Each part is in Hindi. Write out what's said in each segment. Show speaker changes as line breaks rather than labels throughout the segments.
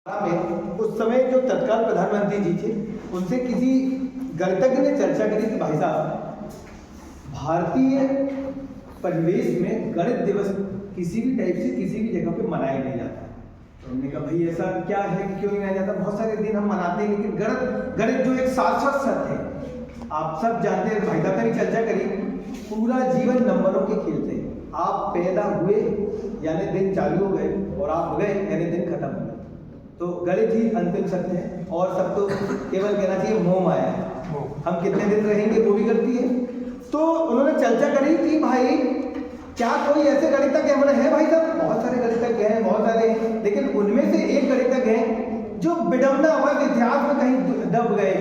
में उस समय जो तत्काल प्रधानमंत्री जी थे उनसे किसी गणितज्ञ ने चर्चा करी कि भाई साहब, भारतीय परिवेश में गणित दिवस किसी भी टाइप से किसी भी जगह पे मनाया नहीं जाता। तो हमने कहा भाई ऐसा क्या है कि क्यों नहीं मनाया जाता? बहुत सारे दिन हम मनाते हैं, लेकिन गणित जो एक शाश्वत सत्य है, आप सब जानते हैं। भाई साहब ने चर्चा करी, पूरा जीवन नंबरों के खेल से। आप पैदा हुए यानी दिन चालू हो गए और आप गए यानी दिन खत्म हो गए। तो गणित ही अंतिम सत्य है और सबको केवल कहना चाहिए मोह माया है। हम कितने दिन रहेंगे वो भी गलती है। तो उन्होंने चर्चा करी कि भाई क्या कोई ऐसे गणितज्ञ है? भाई साहब बहुत सारे गणितज्ञ हैं, बहुत सारे हैं, लेकिन उनमें से एक गणितज्ञ हैं जो विडंबना हुआ इतिहास में कहीं दब गए।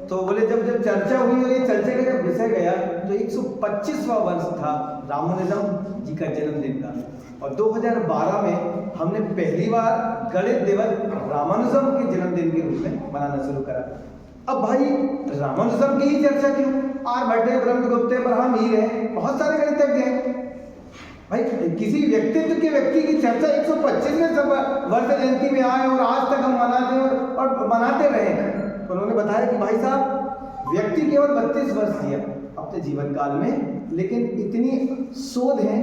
तो बोले जब चर्चा हुई और ये चर्चा का जब विषय गया तो 125वां वर्ष था रामानुजम जी का जन्मदिन का, और 2012 में हमने पहली बार गणित दिवस रामानुजम के जन्मदिन के रूप में मनाना शुरू करा। अब भाई रामानुजम की ही चर्चा क्यों? आर्यभट्ट, ब्रह्मगुप्त, अब्राहम हीर है, बहुत सारे गणितज्ञ हैं। भाई किसी व्यक्तित्व के व्यक्ति की चर्चा 125वें वर्ष जयंती में आए और आज तक हम मनाते और मनाते रहे। तो उन्होंने बताया कि भाई साहब, व्यक्ति केवल 32 वर्ष जिया अपने जीवन काल में, लेकिन इतनी शोध है,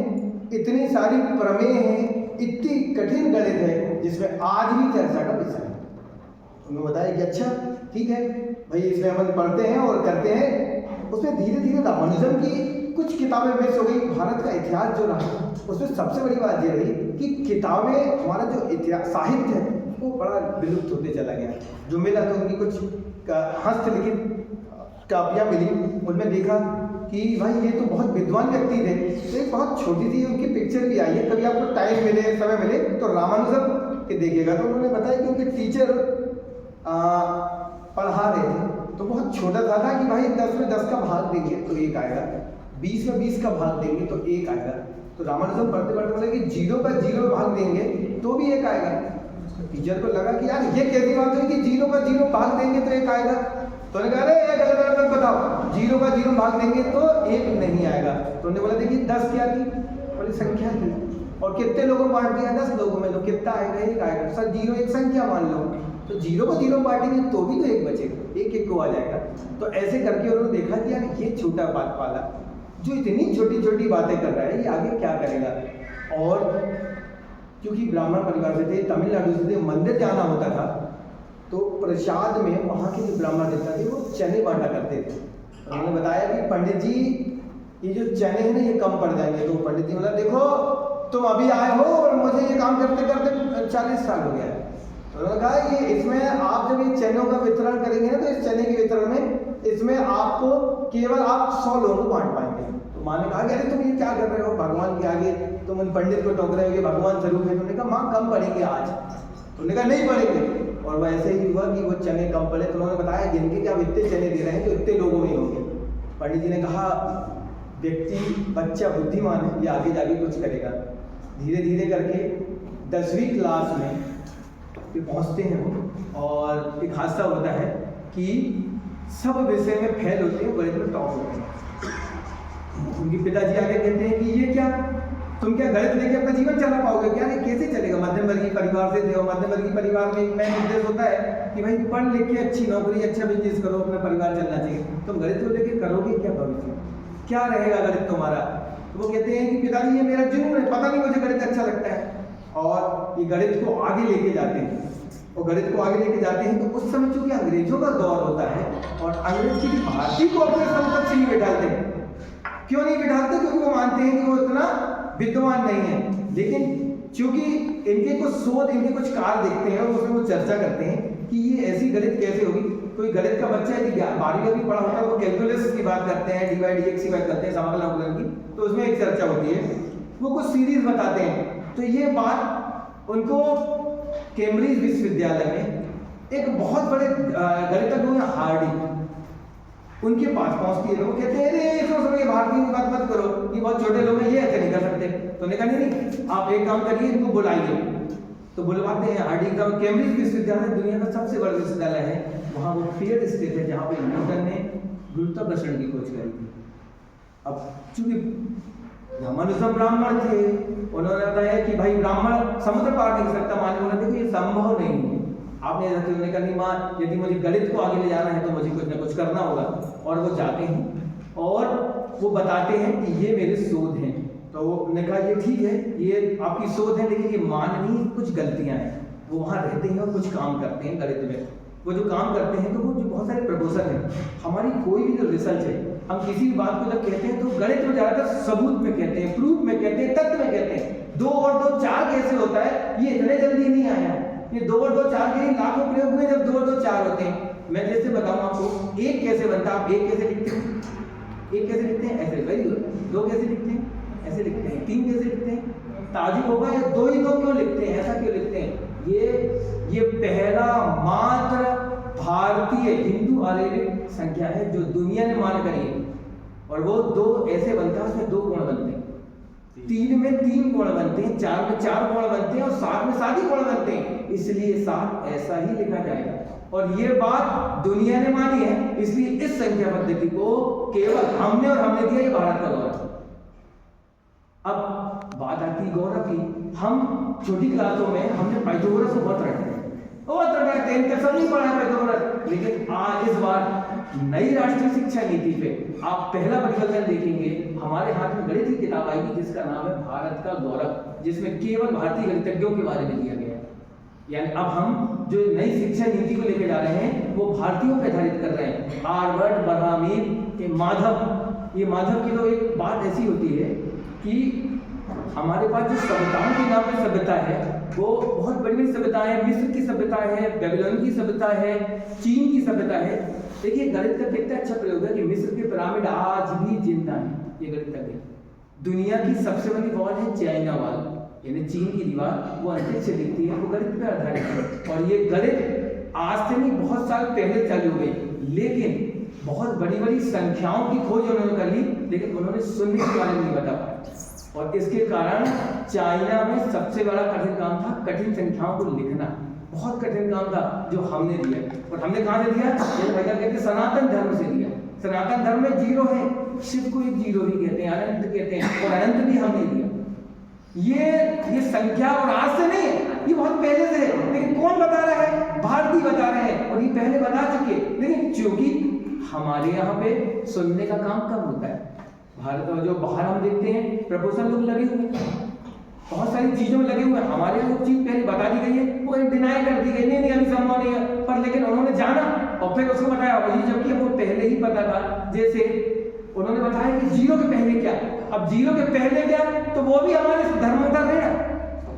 इतनी सारी प्रमेय हैं, इतनी कठिन गणित है जिसमें आज भी चर्चा का विषय है। उन्होंने बताया कि अच्छा ठीक है भाई, इसमें हम पढ़ते हैं और करते हैं। उसमें धीरे धीरे रामानुजम की कुछ किताबें मिस हो गई। भारत का इतिहास जो रहा उसमें सबसे बड़ी बात ये रही कि किताबें, हमारा जो इतिहास साहित्य है वो बड़ा विलुप्त होते चला गया। जो मिला तो उनकी कुछ हस्तलिखित कापियाँ मिली, उनमें देखा कि भाई ये तो बहुत विद्वान व्यक्ति थे। तो एक बहुत छोटी सी उनकी पिक्चर भी आई है, कभी आपको टाइम मिले, समय मिले तो रामानुजम के देखिएगा। तो उन्होंने बताया कि उनके टीचर पढ़ा रहे थे, तो बहुत छोटा था कि भाई 10 में 10 का भाग देंगे तो 1 आएगा, 20 में 20 का भाग देंगे तो 1 आएगा। तो रामानुजम पढ़ते पढ़ते बोले कि 0 का 0 भाग देंगे तो भी 1 आएगा। टीचर को लगा कि यार ये कैसी बात है कि 0 का 0 भाग देंगे तो 1 आएगा। तो उन्होंने कहा अरे गलत बताओ, 0 का 0 भाग देंगे तो 1 नहीं आएगा। तो उन्होंने बोला देखिए 10 क्या थी? बोले संख्या थी, और कितने लोगों को बांट दिया? 10 लोगों में, तो कितना आएगा? 1 आएगा। सर 0 एक संख्या मान लो, तो 0 को 0 बांटेंगे तो भी तो 1 बचेगा, 1 को आ जाएगा। तो ऐसे करके उन्होंने देखा कि यार ये छोटा बात वाला जो इतनी छोटी छोटी बातें कर रहा है, ये आगे क्या करेगा। और क्योंकि ब्राह्मण परिवार से थे, तमिलनाडु से थे, मंदिर जाना होता था, तो प्रसाद में वहाँ के जो ब्राह्मण देवता थे वो चने बांटा करते थे। उन्होंने बताया कि पंडित जी ये जो चने हैं ना ये कम पड़ जाएंगे। तो पंडित जी बोला देखो तुम अभी आए हो और मुझे ये काम करते करते 40 साल हो गया है। तो उन्होंने कहा ये इसमें आप जब ये चनों का वितरण करेंगे ना, तो इस चने के वितरण में इसमें आपको केवल आप 100 लोगों को बांट पाएंगे। तो माँ ने कहा अरे तुम ये क्या कर रहे हो, भगवान के आगे तुम उन पंडित को टोक रहे हो, ये भगवान स्वरूप है। तुमने कहा माँ कम पड़ेंगे आज। तुमने कहा नहीं पड़ेंगे, और वैसे ही हुआ कि वो चने कम पड़े। तो उन्होंने बताया जिनके कि आप इतने चने दे रहे हैं तो इतने लोगों में होंगे। पंडित जी ने कहा व्यक्ति बच्चा बुद्धिमान है, ये आगे जाके कुछ करेगा। धीरे धीरे करके 10वीं क्लास में पहुंचते हैं वो, और एक हादसा होता है कि सब विषय में फेल होते हैं, गणित में टॉप होते हैं। उनके पिताजी आगे कहते हैं कि ये क्या, तुम क्या गणित लेके अपना जीवन चला पाओगे क्या? नहीं, कैसे चलेगा? मध्यम वर्गीय परिवार से थे, और मध्यम वर्गीय परिवार में मेन उद्देश्य होता है कि भाई पढ़ लिख के अच्छी नौकरी, अच्छा बिजनेस करो, अपना परिवार चलना चाहिए। तुम गणित को लेके करोगे क्या? भविष्य क्या रहेगा गणित तुम्हारा? तो वो कहते हैं कि पिताजी ये मेरा जुनून है, पता नहीं मुझे गणित अच्छा लगता है। और ये गणित को आगे लेके जाते हैं, और गणित को आगे लेके जाते हैं। तो उस समय चूंकि अंग्रेजों का दौर होता है और अंग्रेज किसी भारतीय को अपने समकक्ष नहीं बिठाते। क्यों नहीं बिठाते? क्योंकि वो मानते हैं कि वो इतना विद्वान नहीं है। लेकिन चूंकि इनके कुछ शोध, इनके कुछ कार्य देखते हैं और उसमें वो चर्चा करते हैं कि ये ऐसी गणित कैसे होगी। कोई गणित का बच्चा यदि 12वीं भी पढ़ा होता है, वो कैलकुलस की बात करते हैं, डिवाइड एक्स की बात करते हैं, समाकलन अवकलन की, तो उसमें एक चर्चा होती है, वो कुछ सीरीज बताते हैं। तो ये बात उनको कैम्ब्रिज विश्वविद्यालय में एक बहुत बड़े गणितज्ञ हुए हार्डी, उनके पास पहुंचती है। तो वो कहते हैं अरे ये भारतीय की बात मत करो, ये बहुत छोटे लोग हैं, ये ऐसे नहीं कर सकते। तो उन्होंने कहा नहीं, आप एक काम करिए, इनको बुलाइए। तो बुलवाते हैं हार्डी का। कैम्ब्रिज विश्वविद्यालय दुनिया का सबसे बड़ा विश्वविद्यालय है, वहाँ वो पेड़ स्थित है जहाँ पे न्यूटन ने गुरुत्वाकर्षण की खोज करी थी। अब चूंकि रामानुजम ब्राह्मण थे, उन्होंने बताया कि भाई ब्राह्मण समुद्र पार नहीं सकता। मान बोला देखो ये संभव नहीं है,
आपने जैसा कि उन्होंने कहा नहीं माँ यदि मुझे गणित को आगे ले जाना है तो मुझे कुछ ना कुछ करना होगा, और वो जाते हैं और वो बताते हैं कि ये मेरे शोध हैं। तो उन्होंने कहा ये ठीक है, ये आपकी शोध है, लेकिन ये माननीय कुछ गलतियां हैं। वो वहाँ रहते हैं और कुछ काम करते हैं गणित में। वो जो काम करते हैं तो वो जो बहुत सारे प्रपोजल हैं, हमारी कोई भी जो रिसर्च है, हम किसी भी बात को जब कहते हैं तो गणित में ज़्यादातर सबूत में कहते हैं, प्रूफ में कहते हैं, तथ्य में कहते हैं। 2 और 2 4 कैसे होता है, ये इतने जल्दी नहीं आया। ये 2 और 2 4 के लिए लाखों प्रयोग हुए जब 2 और 2 4 होते हैं। मैं जैसे बताऊं आपको, 1 कैसे बनता है, आप 1 कैसे लिखते हैं? 1 कैसे लिखते हैं? ऐसे, वेरी गुड। 2 कैसे लिखते हैं? ऐसे लिखते हैं। 3 कैसे लिखते हैं? ताजुब होगा या 2 ही 2 क्यों लिखते हैं, ऐसा क्यों लिखते हैं? ये पहला मात्र भारतीय हिंदू आरेविक संख्या है जो दुनिया ने मान करी है, और वो 2 ऐसे बनता है, उसमें 2 कोण बनते हैं, 3 में 3 कोण बनते हैं, 4 में 4 कोण बनते हैं, और 7 में 7 ही कोण बनते हैं, इसलिए 7 ऐसा ही लिखा जाएगा। और ये बात दुनिया ने मानी है, इसलिए इस संख्या पद्धति को केवल हमने और हमने दिया, ये भारत का गौरव। अब बात आती है गौरव की। हम छोटी क्लासों में हमने पाइथागोरस को बहुत रटा है, 10 तक सब नहीं पढ़ा है पाइथागोरस, लेकिन आज इस बार नई राष्ट्रीय शिक्षा नीति पे आप पहला परिवर्तन देखेंगे। हमारे हाथ में गणित की किताब आएगी जिसका नाम है भारत का गौरव, जिसमें केवल भारतीय गणितज्ञों के बारे में दिया गया है। यानी अब हम जो नई शिक्षा नीति को लेकर जा रहे हैं वो भारतीयों पर आधारित कर रहे हैं। आर्यभट्ट, बरहामीर, माधव, ये माधव की तो एक बात ऐसी होती है कि हमारे पास जो सभ्यताओं के नाम में सभ्यता है वो बहुत बड़ी बड़ी सभ्यताएं हैं। मिस्र की सभ्यता है, बेबीलोन की सभ्यता है, चीन की सभ्यता है। देखिए गणित का कितना अच्छा प्रयोग है कि मिस्र के पिरामिड आज भी जिंदा है। ये गणित का दुनिया की सबसे बड़ी वॉल है चाइना वॉल, यानी चीन की दीवार, वो अंतरिक्ष से दिखती है, वो गणित पर आधारित है। और ये गणित आज से नहीं बहुत साल पहले चालू हो गई, लेकिन बहुत बड़ी बड़ी संख्याओं की खोज उन्होंने कर ली, लेकिन उन्होंने शून्य के बारे में नहीं बता पाया। और इसके कारण चाइना में सबसे बड़ा कठिन काम था कठिन संख्याओं को लिखना। बहुत कठिन काम था जो हमने दिया, और हमने कहाँ से दिया? जैसे भैया कहते हैं सनातन धर्म से दिया। सनातन धर्म में 0 है, शिव को एक 0 ही कहते हैं, अनंत कहते हैं, और अनंत भी हमने दिया। ये संख्या और आज से नहीं है, ये बहुत पहले से है, लेकिन कौन बता रहा है? भारतीय बता रहे हैं, और ये पहले बता चुके। लेकिन क्योंकि हमारे यहाँ पे सुनने का काम कम होता है। भारत में जो बाहर हम देखते हैं प्रपोजल लोग लगे हुए हैं, बहुत सारी चीजों में लगे हुए हैं। हमारे यहाँ जो चीज पहले बता दी गई है वो डिनाई कर दी गई, नहीं अभी संभव नहीं है, पर लेकिन उन्होंने जाना और फिर उसको बताया वही, जबकि हमको पहले ही पता था। जैसे उन्होंने बताया कि 0 के पहले क्या, अब 0 के पहले क्या, तो वो भी हमारे धर्म का ऋण।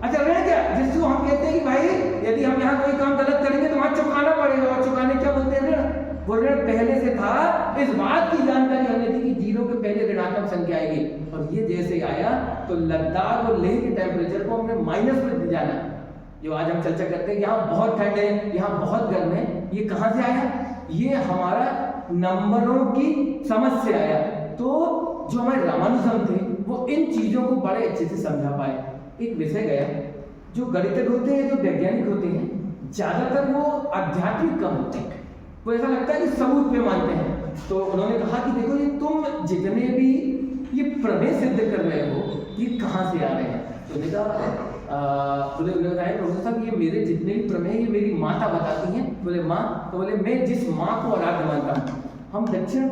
अच्छा ऋण क्या, जिसको हम कहते हैं कि भाई यदि हम यहाँ कोई काम गलत करेंगे तो वहां चुकाना पड़ेगा, और चुकाने क्या बोलते हैं? ऋण। वो ऋण पहले से था। इस बात की जानकारी हमने दी कि 0 के पहले ऋणात्मक संख्या आएगी, और ये जैसे आया तो लद्दाख और लेह के टेम्परेचर को हमने माइनस में जाना। जो आज हम चर्चा करते हैं यहाँ बहुत ठंड है, यहाँ बहुत गर्म है, ये कहाँ से आया? ये हमारा नंबरों की समझ से आया। तो जो हमारे रामानुजम थे वो इन चीजों को बड़े अच्छे से समझा पाए। एक विषय गया, जो गणितज्ञ होते हैं, जो वैज्ञानिक होते हैं, ज्यादातर वो आध्यात्मिक कम होते हैं, वो ऐसा लगता है कि सबूत पे मानते हैं। तो उन्होंने कहा कि देखो ये तुम जितने भी ये प्रमेय सिद्ध कर रहे हो ये कहाँ से आ रहे हैं? तो उन्होंने बताया प्रोफेसर साहब ये मेरे जितने भी प्रमेय ये मेरी माता बताती हैं। बोले माँ? तो बोले मैं जिस माँ को आराध्य मानता हूँ। हम दक्षिण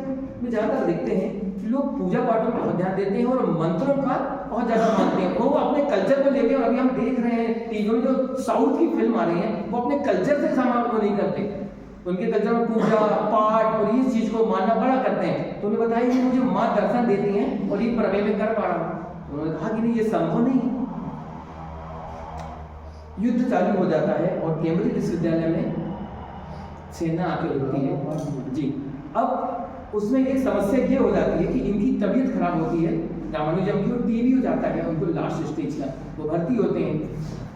में ज़्यादातर देखते हैं लोग पूजा पाठों पर बहुत ध्यान देते हैं और मंत्रों का बहुत ज़्यादा मानते हैं, वो अपने कल्चर को लेकर। और अभी हम देख रहे हैं टीवी में जो साउथ की फिल्म आ रही है वो अपने कल्चर से सामान को नहीं करते, उनके कल्चर में पूजा पाठ और इस चीज को मानना बड़ा करते हैं। तो उन्होंने बताया कि मुझे माँ दर्शन देती हैं और ये प्रमेय में कर पा रहा हूँ। उन्होंने कहा कि नहीं ये संभव नहीं। युद्ध चालू हो जाता है और कैम्ब्रिज विश्वविद्यालय में सेना आके रुकती है जी। अब उसमें एक समस्या ये हो जाती है कि इनकी तबीयत खराब होती है रामानुजम की, और टीबी हो जाता है उनको लास्ट स्टेज का। वो भर्ती होते हैं,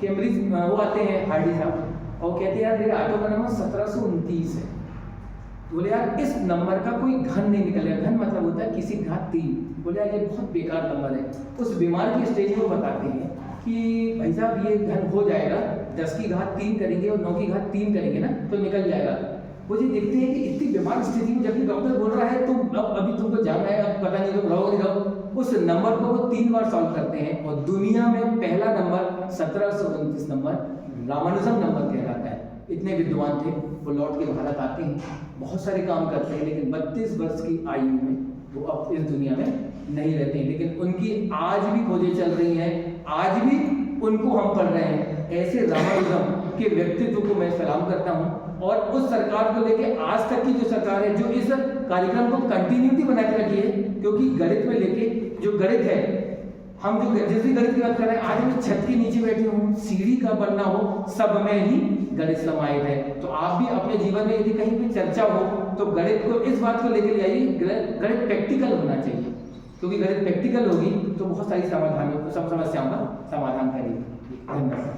कैम्ब्रिज वो आते हैं हार्डी साहब और कहते हैं यार मेरे ऑटो का नंबर 1729 है। बोले यार इस नंबर का कोई घन नहीं निकलेगा। घन मतलब होता है किसी घात 3। बोले यार ये बहुत बेकार नंबर है। उस बीमार की स्टेज में बताते हैं कि भाई साहब ये घन हो जाएगा, 10 की घात 3 करेंगे और 9 की घात 3 करेंगे ना तो निकल जाएगा। वो जी देखते हैं कि इतनी बीमार स्थिति में जबकि डॉक्टर बोल रहा है तुम अभी तुमको जाना है, अब पता नहीं तुम रहो नहीं रहो, उस नंबर को वो 3 बार सॉल्व करते हैं और दुनिया में पहला नंबर 1729 नंबर रामानुजम नंबर कहलाता है। इतने विद्वान थे, वो लौट के भारत आते हैं, बहुत सारे काम करते हैं, लेकिन 32 वर्ष की आयु में वो अब इस दुनिया में नहीं रहते हैं। लेकिन उनकी आज भी खोजें चल रही हैं, आज भी उनको हम पढ़ रहे हैं। ऐसे रामानुजम के व्यक्तित्व को मैं सलाम करता हूँ, और उस सरकार को लेके आज तक की जो सरकार है, जो इस कार्यक्रम को कंटिन्यूटी बना के रखी है, क्योंकि गणित में लेके जो गणित है, हम जो जिस भी गणित की बात कर रहे हैं, आज मैं छत के नीचे बैठी हूँ, सीढ़ी का बनना हो, सब में ही गणित समाहित है। तो आप भी अपने जीवन में यदि कहीं भी चर्चा हो तो गणित को इस बात को लेकर आइए, गणित प्रैक्टिकल होना चाहिए, क्योंकि गणित प्रैक्टिकल होगी तो बहुत सारी समस्याओं का समाधान करेगी। धन्यवाद।